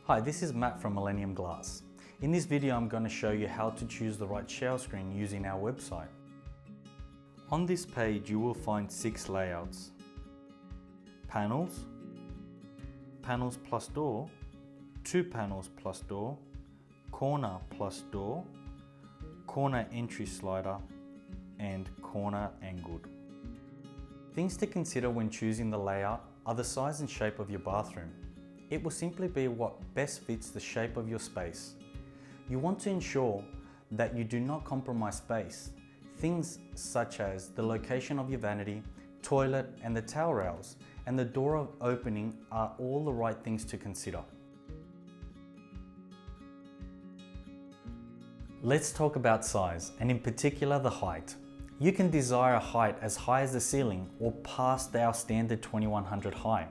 Hi, this is Matt from Millennium Glass. In this video, I'm going to show you how to choose the right shower screen using our website. On this page, you will find 6 layouts: panels, panels plus door, 2 panels plus door, corner plus door, corner entry slider, and corner angled. Things to consider when choosing the layout are the size and shape of your bathroom. It will simply be what best fits the shape of your space. You want to ensure that you do not compromise space. Things such as the location of your vanity, toilet, and the towel rails, and the door opening are all the right things to consider. Let's talk about size, and in particular the height. You can desire a height as high as the ceiling or past our standard 2100 high.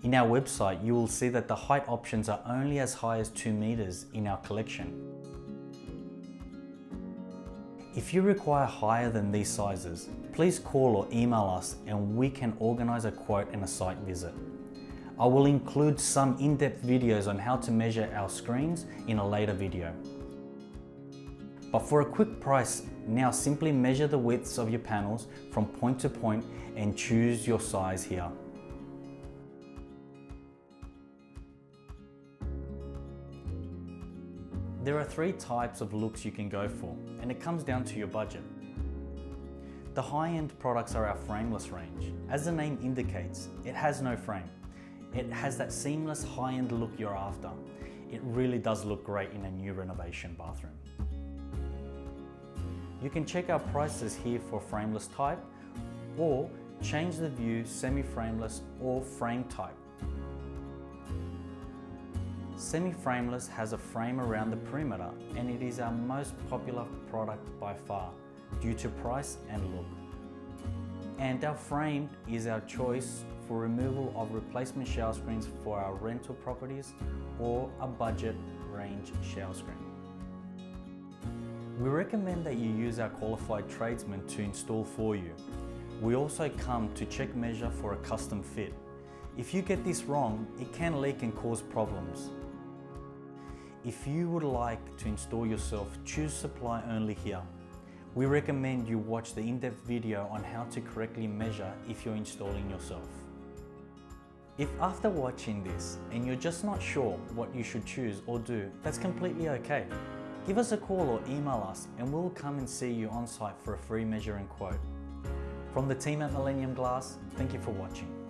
In our website, you will see that the height options are only as high as 2 meters in our collection. If you require higher than these sizes, please call or email us and we can organize a quote and a site visit. I will include some in-depth videos on how to measure our screens in a later video. But for a quick price, now simply measure the widths of your panels from point to point and choose your size here. There are 3 types of looks you can go for, and it comes down to your budget. The high-end products are our frameless range. As the name indicates, it has no frame. It has that seamless high-end look you're after. It really does look great in a new renovation bathroom. You can check our prices here for frameless type, or change the view semi-frameless or frame type. Semi-frameless has a frame around the perimeter, and it is our most popular product by far due to price and look. And our frame is our choice for removal of replacement shower screens for our rental properties or a budget range shower screen. We recommend that you use our qualified tradesmen to install for you. We also come to check measure for a custom fit. If you get this wrong, it can leak and cause problems. If you would like to install yourself, choose supply only here. We recommend you watch the in-depth video on how to correctly measure if you're installing yourself. If after watching this and you're just not sure what you should choose or do, that's completely okay. Give us a call or email us and we'll come and see you on site for a free measure and quote. From the team at Millennium Glass, thank you for watching.